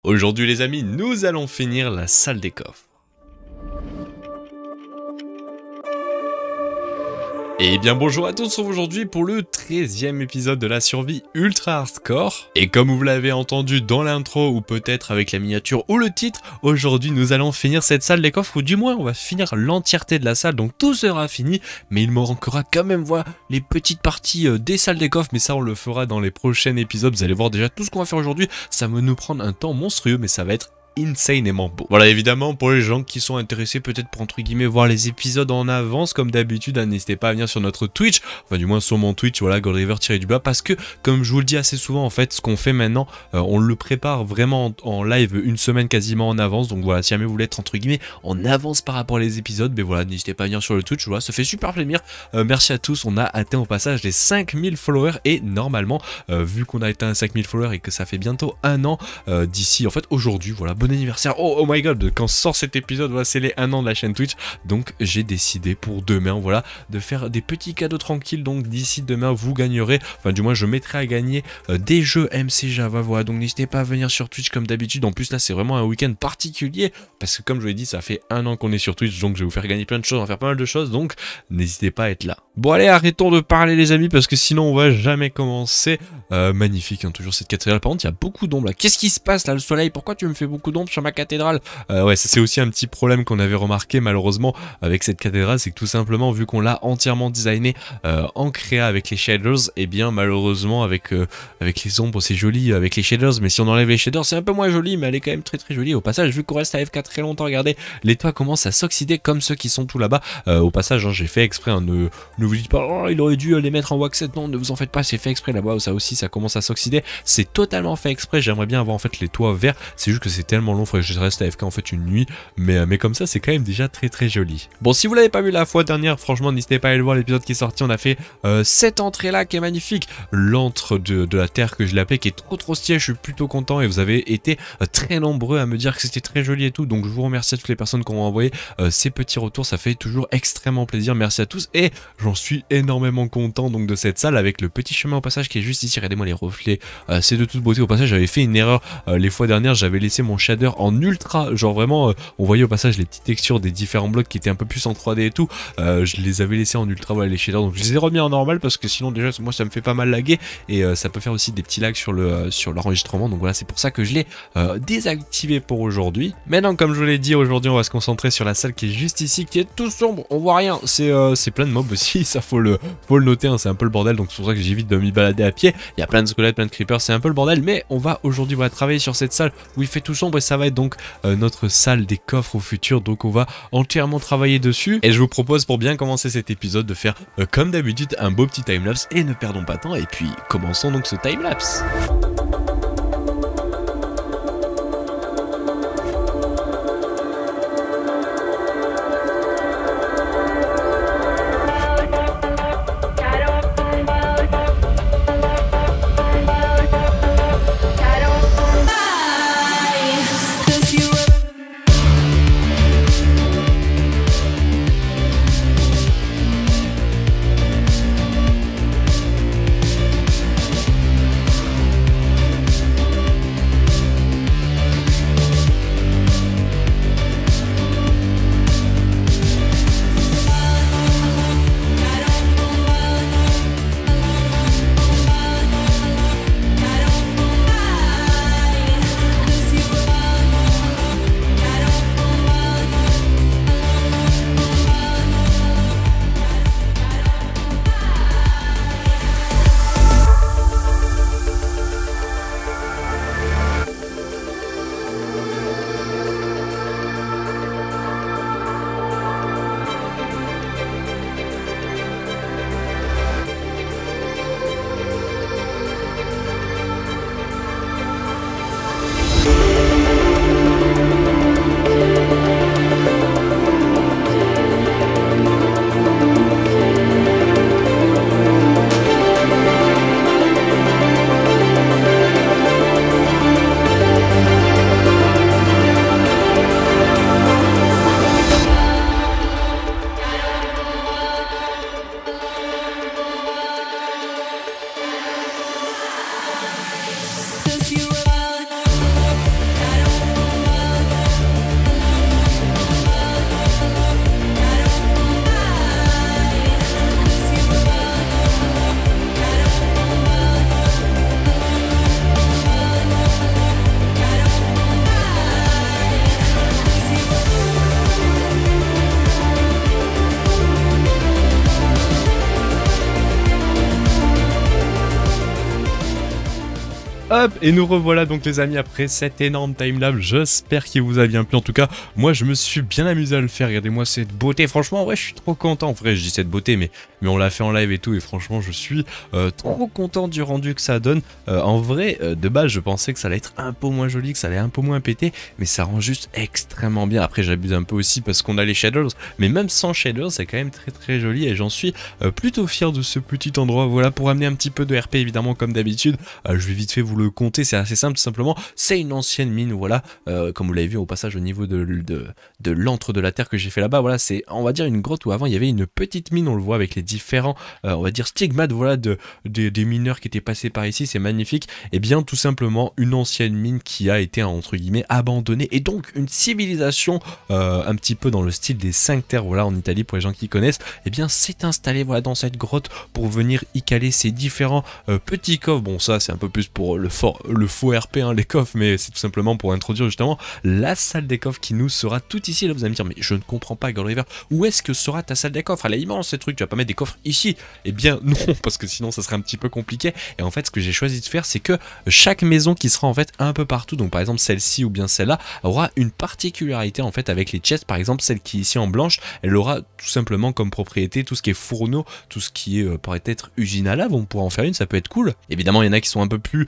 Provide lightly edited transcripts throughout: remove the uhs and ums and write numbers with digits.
Aujourd'hui les amis, nous allons finir la salle des coffres. Et bien bonjour à tous, on se retrouve aujourd'hui pour le 13e épisode de la survie ultra hardcore. Et comme vous l'avez entendu dans l'intro ou peut-être avec la miniature ou le titre, aujourd'hui nous allons finir cette salle des coffres, ou du moins on va finir l'entièreté de la salle, donc tout sera fini. Mais il me manquera quand même les petites parties des salles des coffres, mais ça on le fera dans les prochains épisodes. Vous allez voir déjà tout ce qu'on va faire aujourd'hui, ça va nous prendre un temps monstrueux mais ça va être insanement beau. Voilà, évidemment pour les gens qui sont intéressés peut-être pour entre guillemets voir les épisodes en avance comme d'habitude, n'hésitez pas à venir sur notre Twitch, enfin du moins sur mon Twitch, voilà, GoldRiver-du-bas, parce que comme je vous le dis assez souvent en fait, ce qu'on fait maintenant, on le prépare vraiment en live une semaine quasiment en avance. Donc voilà, si jamais vous voulez être entre guillemets en avance par rapport à les épisodes, mais voilà, n'hésitez pas à venir sur le Twitch, voilà, ça fait super plaisir. Merci à tous, on a atteint au passage les 5000 followers et normalement, vu qu'on a atteint 5000 followers et que ça fait bientôt un an d'ici, en fait aujourd'hui, voilà, bon anniversaire, oh my god, quand sort cet épisode, voilà, c'est les 1 an de la chaîne Twitch, donc j'ai décidé pour demain, voilà, de faire des petits cadeaux tranquilles. Donc d'ici demain vous gagnerez, enfin du moins je mettrai à gagner des jeux MC Java, voilà, donc n'hésitez pas à venir sur Twitch comme d'habitude. En plus là c'est vraiment un week-end particulier, parce que comme je vous l'ai dit, ça fait 1 an qu'on est sur Twitch, donc je vais vous faire gagner plein de choses, on va faire pas mal de choses, donc n'hésitez pas à être là. Bon allez, arrêtons de parler les amis, parce que sinon on va jamais commencer. Magnifique, hein, toujours cette cathédrale. Par contre il y a beaucoup d'ombre là, qu'est-ce qui se passe là, le soleil, pourquoi tu me fais beaucoup d'ombre sur ma cathédrale? Ouais, c'est aussi un petit problème qu'on avait remarqué malheureusement avec cette cathédrale, c'est que tout simplement vu qu'on l'a entièrement designé en créa avec les shaders, et bien malheureusement avec les ombres c'est joli avec les shaders, mais si on enlève les shaders c'est un peu moins joli, mais elle est quand même très jolie. Au passage, vu qu'on reste à FK très longtemps, regardez, les toits commencent à s'oxyder comme ceux qui sont tout là-bas. Au passage, hein, j'ai fait exprès, hein, ne vous dites pas oh, il aurait dû les mettre en waxette, non, ne vous en faites pas, c'est fait exprès là-bas, ça aussi ça commence à s'oxyder, c'est totalement fait exprès. J'aimerais bien avoir en fait les toits verts, c'est juste que c'est tellement long, faudrait que je reste à FK en fait une nuit, mais comme ça c'est quand même déjà très joli. Bon, si vous l'avez pas vu la fois dernière, franchement n'hésitez pas à aller voir l'épisode qui est sorti, on a fait cette entrée là qui est magnifique, l'antre de la terre que je l'appelais, qui est trop stylé, je suis plutôt content et vous avez été très nombreux à me dire que c'était très joli et tout, donc je vous remercie à toutes les personnes qui ont envoyé ces petits retours, ça fait toujours extrêmement plaisir, merci à tous et j'en suis énormément content donc de cette salle avec le petit chemin au passage qui est juste ici, regardez-moi les reflets, c'est de toute beauté. Au passage j'avais fait une erreur les fois dernières, j'avais laissé mon shader en ultra, genre vraiment on voyait au passage les petites textures des différents blocs qui étaient un peu plus en 3D et tout, je les avais laissés en ultra, voilà les shaders, donc je les ai remis en normal parce que sinon déjà moi ça me fait pas mal laguer et ça peut faire aussi des petits lags sur l'enregistrement, donc voilà c'est pour ça que je l'ai désactivé pour aujourd'hui. Maintenant comme je vous l'ai dit, aujourd'hui on va se concentrer sur la salle qui est juste ici, qui est tout sombre, on voit rien, c'est plein de mobs aussi, ça faut le noter, hein, c'est un peu le bordel, donc c'est pour ça que j'évite de m'y balader à pied, il y a plein de squelettes, plein de creepers, c'est un peu le bordel, mais on va aujourd'hui voilà, travailler sur cette salle où il fait tout sombre et ça va être donc notre salle des coffres au futur, donc on va entièrement travailler dessus et je vous propose pour bien commencer cet épisode de faire comme d'habitude un beau petit timelapse et ne perdons pas de temps et puis commençons donc ce timelapse. Hop, et nous revoilà donc les amis après cet énorme timelapse, j'espère qu'il vous a bien plu. En tout cas, moi je me suis bien amusé à le faire, regardez-moi cette beauté, franchement ouais je suis trop content. En vrai je dis cette beauté mais on l'a fait en live et tout, et franchement je suis trop content du rendu que ça donne. En vrai, de base je pensais que ça allait être un peu moins joli, que ça allait un peu moins péter, mais ça rend juste extrêmement bien. Après j'abuse un peu aussi parce qu'on a les shaders, mais même sans shaders c'est quand même très joli, et j'en suis plutôt fier de ce petit endroit. Voilà, pour amener un petit peu de RP évidemment comme d'habitude, je vais vite fait vous le compter, c'est assez simple tout simplement. C'est une ancienne mine, voilà, comme vous l'avez vu au passage au niveau de l'antre de la terre que j'ai fait là-bas. Voilà, c'est on va dire une grotte où avant il y avait une petite mine, on le voit avec les différents on va dire stigmates, voilà, des mineurs qui étaient passés par ici, c'est magnifique. Et bien tout simplement une ancienne mine qui a été entre guillemets abandonnée, et donc une civilisation un petit peu dans le style des 5 terres, voilà, en Italie pour les gens qui connaissent, et bien s'est installée voilà dans cette grotte pour venir y caler ces différents petits coffres. Bon ça c'est un peu plus pour le faux RP hein, les coffres, mais c'est tout simplement pour introduire justement la salle des coffres qui nous sera tout ici. Là vous allez me dire mais je ne comprends pas Goldriver, où est-ce que sera ta salle des coffres? Elle est immense ces trucs, tu vas pas mettre des coffres ici? Eh bien non, parce que sinon ça serait un petit peu compliqué. Et en fait ce que j'ai choisi de faire, c'est que chaque maison qui sera en fait un peu partout, donc par exemple celle-ci ou bien celle-là, aura une particularité en fait avec les chests. Par exemple celle qui est ici en blanche, elle aura tout simplement comme propriété tout ce qui est fourneau, tout ce qui est pourrait être usine à lave, on pourra en faire une, ça peut être cool. Évidemment il y en a qui sont un peu plus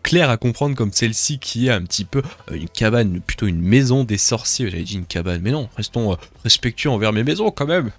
clairs à comprendre, comme celle-ci qui est un petit peu une cabane, plutôt une maison des sorciers. J'avais dit une cabane, mais non, restons respectueux envers mes maisons quand même.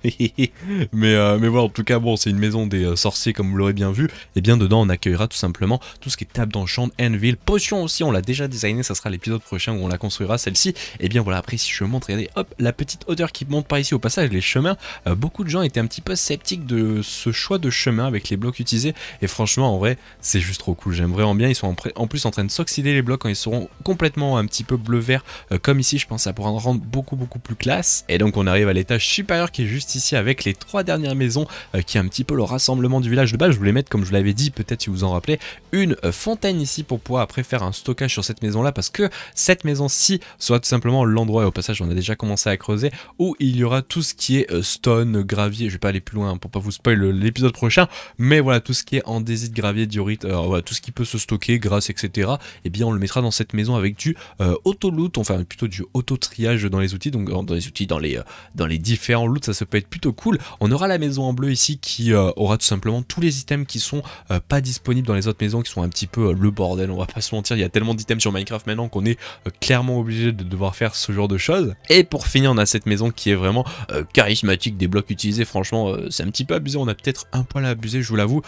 mais voilà, en tout cas bon, c'est une maison des sorciers comme vous l'aurez bien vu. Et bien dedans on accueillera tout simplement tout ce qui est table d'enchant, anvil, potion aussi, on l'a déjà designé, ça sera l'épisode prochain où on la construira celle-ci. Et bien voilà, après si je montre, regardez, hop, la petite odeur qui monte par ici. Au passage les chemins, beaucoup de gens étaient un petit peu sceptiques de ce choix de chemin avec les blocs utilisés, et franchement en vrai c'est juste trop cool, j'aime vraiment bien. Ils sont en plus en train de s'oxyder les blocs quand ils seront complètement un petit peu bleu-vert comme ici, je pense que ça pourra en rendre beaucoup plus classe. Et donc on arrive à l'étage supérieur qui est juste ici avec les 3 dernières maisons qui est un petit peu le rassemblement du village. De base je voulais mettre, comme je l'avais dit, peut-être si vous en rappelez, une fontaine ici pour pouvoir après faire un stockage sur cette maison là, parce que cette maison-ci sera tout simplement l'endroit, et au passage on a déjà commencé à creuser, où il y aura tout ce qui est stone, gravier. Je vais pas aller plus loin pour pas vous spoil l'épisode prochain, mais voilà, tout ce qui est andésite, gravier, diorite, voilà, tout ce qui peut se stocker, grâce, etc. Et bien on le mettra dans cette maison avec du auto-loot, enfin plutôt du auto-triage dans les outils, donc dans les outils, dans les différents loots, ça peut être plutôt cool. On aura la maison en bleu ici qui aura tout simplement tous les items qui sont pas disponibles dans les autres maisons, qui sont un petit peu le bordel, on va pas se mentir, il y a tellement d'items sur Minecraft maintenant qu'on est clairement obligé de devoir faire ce genre de choses. Et pour finir on a cette maison qui est vraiment charismatique, des blocs utilisés, franchement c'est un petit peu abusé, on a peut-être un poil abusé, je vous l'avoue.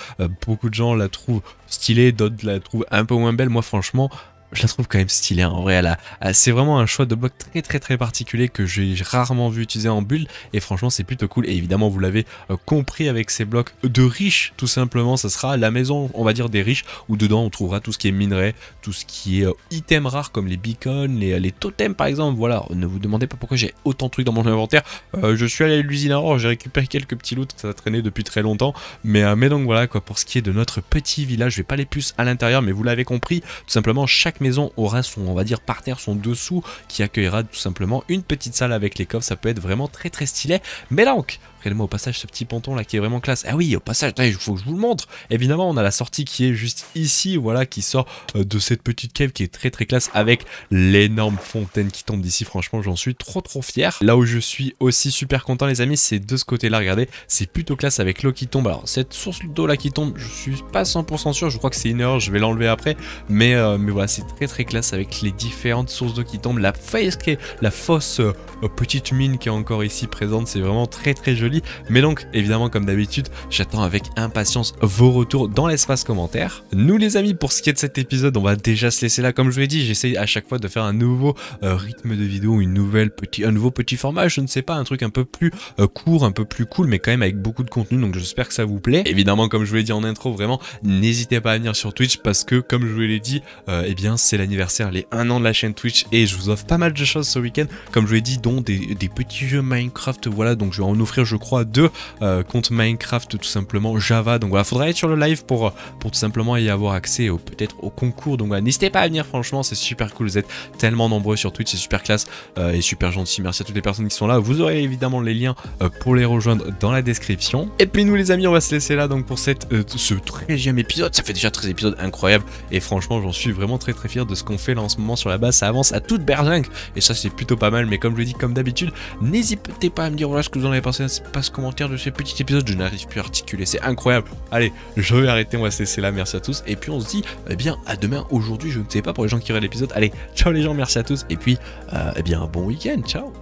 Beaucoup de gens la trouvent stylée, d'autres la trouvent un peu moins belle. Moi franchement je la trouve quand même stylée, hein. En vrai c'est vraiment un choix de bloc très particulier que j'ai rarement vu utiliser en build, et franchement c'est plutôt cool. Et évidemment vous l'avez compris, avec ces blocs de riches tout simplement, ça sera la maison on va dire des riches, où dedans on trouvera tout ce qui est minerai, tout ce qui est items rares comme les beacons, les totems par exemple. Voilà, ne vous demandez pas pourquoi j'ai autant de trucs dans mon inventaire, je suis allé à l'usine à or, j'ai récupéré quelques petits loots, ça a traîné depuis très longtemps, mais donc voilà quoi, pour ce qui est de notre petit village. Je vais pas aller plus à l'intérieur, mais vous l'avez compris, tout simplement chaque maison aura son, on va dire, parterre, son dessous, qui accueillera tout simplement une petite salle avec les coffres. Ça peut être vraiment très stylé. Mais donc regardez-moi au passage ce petit ponton là qui est vraiment classe. Ah oui, au passage, il faut que je vous le montre. Évidemment on a la sortie qui est juste ici, voilà, qui sort de cette petite cave qui est très classe, avec l'énorme fontaine qui tombe d'ici. Franchement j'en suis trop fier. Là où je suis aussi super content les amis, c'est de ce côté là, regardez, c'est plutôt classe avec l'eau qui tombe. Alors cette source d'eau là qui tombe, je suis pas 100% sûr, je crois que c'est une erreur, je vais l'enlever après, mais voilà, c'est très classe avec les différentes sources d'eau qui tombent, la fausse petite mine qui est encore ici présente, c'est vraiment très joli. Mais donc évidemment comme d'habitude j'attends avec impatience vos retours dans l'espace commentaire. Nous les amis, pour ce qui est de cet épisode, on va déjà se laisser là. Comme je vous l'ai dit, j'essaye à chaque fois de faire un nouveau rythme de vidéo, un nouveau petit format, je ne sais pas, un truc un peu plus court, un peu plus cool, mais quand même avec beaucoup de contenu, donc j'espère que ça vous plaît. Évidemment comme je vous l'ai dit en intro, vraiment n'hésitez pas à venir sur Twitch, parce que comme je vous l'ai dit, eh bien c'est l'anniversaire, les 1 an de la chaîne Twitch, et je vous offre pas mal de choses ce week-end, comme je vous l'ai dit, dont dont des petits jeux Minecraft, voilà, donc je vais en offrir je crois 2 comptes Minecraft tout simplement Java, donc voilà, faudra être sur le live pour tout simplement y avoir accès peut-être au concours, donc voilà, n'hésitez pas à venir, franchement c'est super cool, vous êtes tellement nombreux sur Twitch, c'est super classe et super gentil, merci à toutes les personnes qui sont là, vous aurez évidemment les liens pour les rejoindre dans la description, et puis nous les amis on va se laisser là donc pour ce 13e épisode, ça fait déjà 13 épisodes incroyables, et franchement j'en suis vraiment très fier de ce qu'on fait là en ce moment sur la base, ça avance à toute berzingue, et ça c'est plutôt pas mal, mais comme je le dis comme d'habitude, n'hésitez pas à me dire voilà ce que vous en avez pensé, espace commentaire de ce petit épisode, je n'arrive plus à articuler, c'est incroyable. Allez, je vais arrêter, on va se laisser là, merci à tous, et puis on se dit, eh bien, à demain, aujourd'hui, je ne sais pas pour les gens qui regardent l'épisode, allez, ciao les gens, merci à tous, et puis, eh bien, bon week-end, ciao.